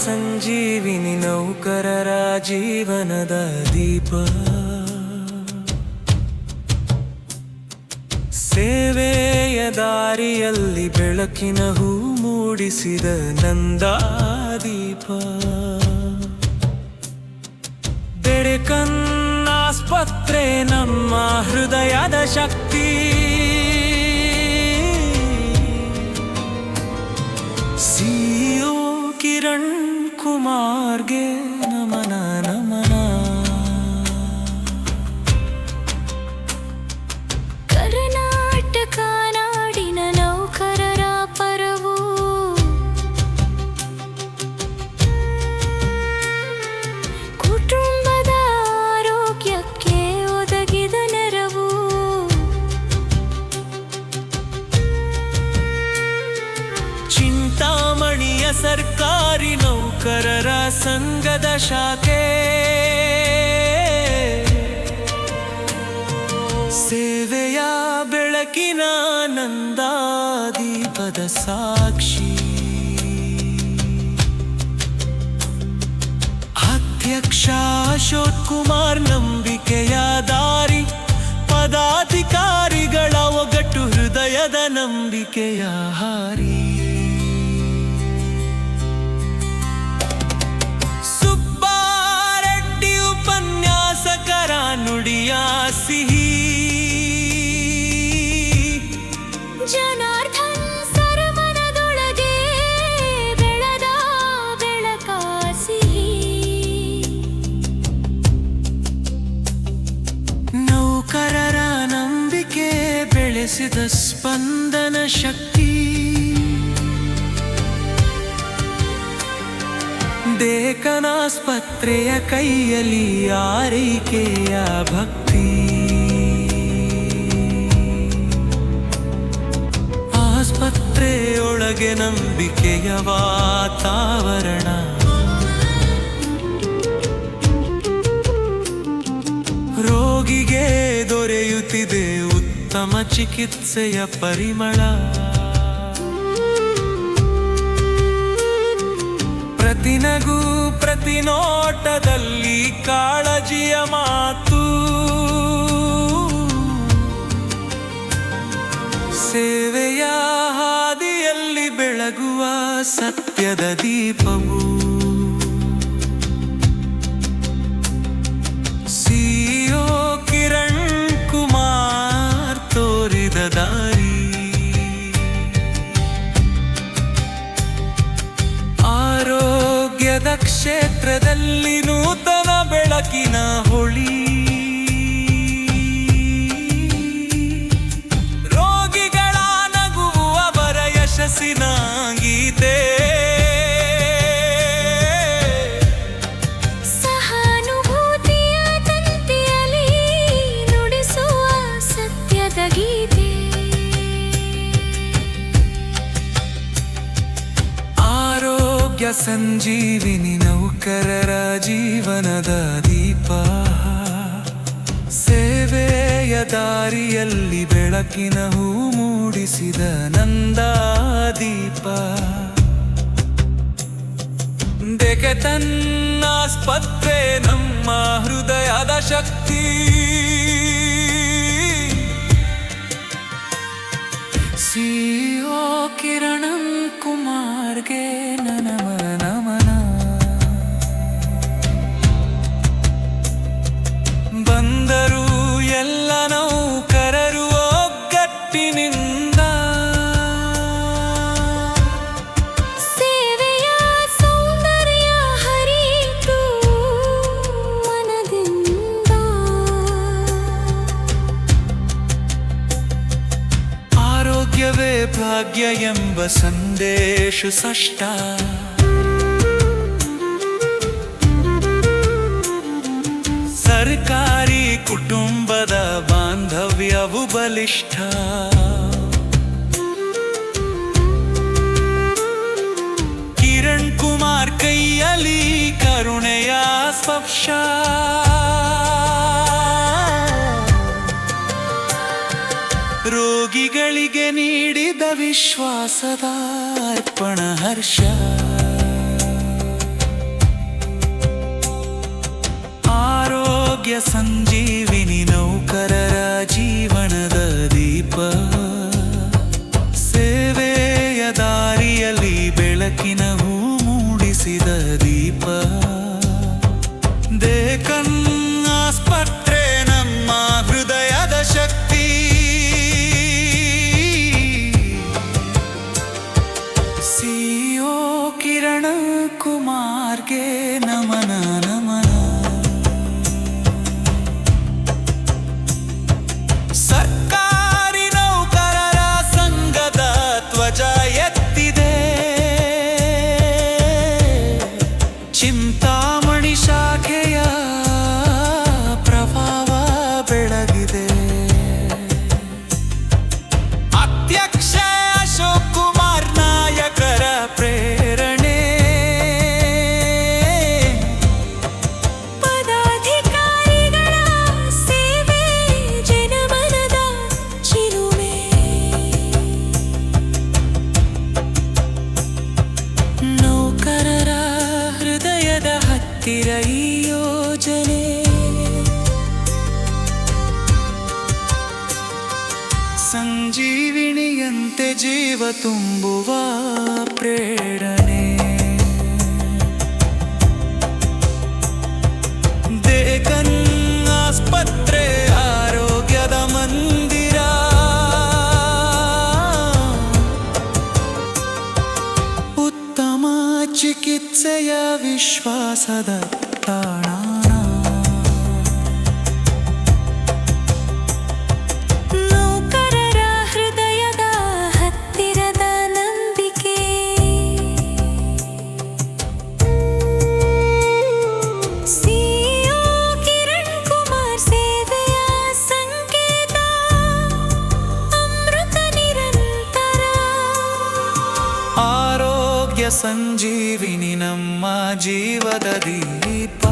ಸಂಜೀವಿನಿ ನೌಕರರ ಜೀವನದ ದೀಪ. ಸೇವೆಯ ದಾರಿಯಲ್ಲಿ ಬೆಳಕಿನ ಹೂ ಮೂಡಿಸಿದ ನಂದಾದೀಪ. ಬೆಳಕನ್ನಾಸ್ಪತ್ರೆ ನಮ್ಮ ಹೃದಯದ ಶಕ್ತಿ. ಸಿಒ ಕಿರಣ್ ಕುಮಾರ್ಗೆ ನಮನ ನಮನ. ಕರ್ನಾಟಕ ನಾಡಿನ ನೌಕರರ ಪರವು, ಕುಟುಂಬದ ಆರೋಗ್ಯಕ್ಕೆ ಒದಗಿದ ನೆರವು. ಚಿಂತಾಮಣಿಯ ಸರ್ಕಾರಿ ನೌಕರರ ಸಂಘದ ಶಾಖೆ. ಸೇವೆಯ ಬೆಳಕಿನ ನಂದಾದೀಪದ ಸಾಕ್ಷಿ. ಅಧ್ಯಕ್ಷ ಅಶೋಕ್ ಕುಮಾರ್ ನಂಬಿಕೆಯ ದಾರಿ. ಪದಾಧಿಕಾರಿಗಳ ಒಗಟು ಹೃದಯದ ನಂಬಿಕೆಯ ಹಾರಿ. ಸುಬ್ಬಾರೆಡ್ಡಿ ಉಪನ್ಯಾಸಕರ ನುಡಿಯ ಸಿಹಿ. ಜನಾರ್ದನ್ ಸರಮನದೊಳಗೆ ಬೆಳೆದ ಬೆಳಕ ಸಿಹಿ. ನೌಕರರ ನಂಬಿಕೆ ಬೆಳೆಸಿದ ಸ್ಪಂದನ ಶಕ್ತಿ. ದೇಕನಾಸ್ಪತ್ರೆಯ ಕೈಯಲ್ಲಿ ಆರೈಕೆಯ ಭಕ್ತಿ. ಆಸ್ಪತ್ರೆಯೊಳಗೆ ನಂಬಿಕೆಯ ವಾತಾವರಣ. ರೋಗಿಗೆ ದೊರೆಯುತ್ತಿದೆ ಉತ್ತಮ ಚಿಕಿತ್ಸೆಯ ಪರಿಮಳ. ಪ್ರತಿನಗೂ ಪ್ರತಿ ನೋಟದಲ್ಲಿ ಕಾಳಜಿಯ ಮಾತು. ಸೇವೆಯ ಹಾದಿಯಲ್ಲಿ ಬೆಳಗುವ ಸತ್ಯದ ದೀಪವು. ಸಿಒ ಕಿರಣ್ ಕುಮಾರ್ ತೋರಿದ ದಾರಿ. ಆರೋಗ್ಯದ ಕ್ಷೇತ್ರದಲ್ಲಿ ನೂತನ ಬೆಳಕಿನ ಹೊಳಿ. ರೋಗಿಗಳ ನಗುವವರ ಯಶಸ್ಸಿನ ಗೀತೆ. ಸಹಾನುಭೂತಿಯ ತಂತಿಯಲ್ಲಿ ನುಡಿಸುವ ಸತ್ಯದ ಗೀತೆ. ಆರೋಗ್ಯ ಸಂಜೀವಿನಿ ನೌಕರರ ಜೀವನದ ದೀಪ. ಸೇವೆಯ ದಾರಿಯಲ್ಲಿ ಬೆಳಕಿನ ಹೂ ಮೂಡಿಸಿದ ನಂದಾದೀಪ. ದೇಕನಾಸ್ಪತ್ರೆ ನಮ್ಮ ಹೃದಯದ ಶಕ್ತಿ. ಸಿಒ ಕಿರಣ್ ಕುಮಾರ್ಗೆ ನಮನ ನಮನ. ಬಂದರು ಎಲ್ಲ ನೌಕರರು ಒಗ್ಗಟ್ಟಿನಿಂದ. ಸೇವೆಯ ಸೌಂದರ್ಯ ಹರಿಯಿತು ಮನದಿಂದ. ಆರೋಗ್ಯವೇ ಭಾಗ್ಯ ಎಂಬ ಸಂದೇಶ ಸ್ಪಷ್ಟ. ಸರ್ಕಾರಿ ಕುಟುಂಬದ ಬಾಂಧವ್ಯವು ಬಲಿಷ್ಠ. ಕಿರಣ್ ಕುಮಾರ್ ಕೈಯಲ್ಲಿ ಕರುಣೆಯ ಸ್ಪರ್ಶ. ರೋಗಿಗಳಿಗೆ ನೀಡಿದ ವಿಶ್ವಾಸದ ಅರ್ಪಣ ಹರ್ಷ. ಸಂಜೀವಿನಿ ನೌಕರರ ಜೀವನದ ದೀಪ ಸೇವೆಯ ದಾರಿಯಲ್ಲಿ ಬೆಳಕಿನ ಹೂ ಮೂಡಿಸಿದ ದೀಪ ದೇಕನ್ ಆಸ್ಪತ್ರೆ ನಮ್ಮ ಹೃದಯದ ಶಕ್ತಿ ಸಿಒ ಕಿರಣ್ ಕುಮಾರ್ಗೆ ನಮನ ನಮನ ಸರ್ಕಾರಿ ನೌಕರರ ಸಂಘದ ಧ್ವಜ ಎತ್ತಿದೆ ಚಿಂತಾಮಣಿ ಶಾಖೆಯ ಪ್ರಭಾವ ಬೆಳಗಿದೆ ಅಧ್ಯಕ್ಷ ಅಶೋಕ್ ಕುಮಾರ್ ನಾಯಕರ ಪ್ರೇರಣೆ ಪದಾಧಿಕಾರಿಗಳ ಸೇವೆ ಜನಮನದ ಚಿಲುಮೆ ನೌಕರರ ಹೃದಯದ ಹತ್ತಿರ ಈ ಯೋಜನೆ ಸಂಜೀವಿನಿಯಂತೆ ಜೀವ ತುಂಬುವ ಪ್ರೇರಣೆ ದೇಕನ್ ಆಸ್ಪತ್ರೆ ಆರೋಗ್ಯದ ಮಂದಿರ ಉತ್ತಮ ಚಿಕಿತ್ಸೆಯ ವಿಶ್ವಾಸದ ತಾಣ ನೌಕರರ ಹೃದಯದ ಹತ್ತಿರದ ನಂಬಿಕೆ ಸಿಒ ಕಿರಣ್ ಕುಮಾರ್ ಸೇವೆಯ ಸಂಕೇತ ಅಮೃತ ನಿರಂತರ ಆರೋಗ್ಯ ಸಂಜೀವಿನಿ ನಮ್ಮ ಜೀವದ ದೀಪ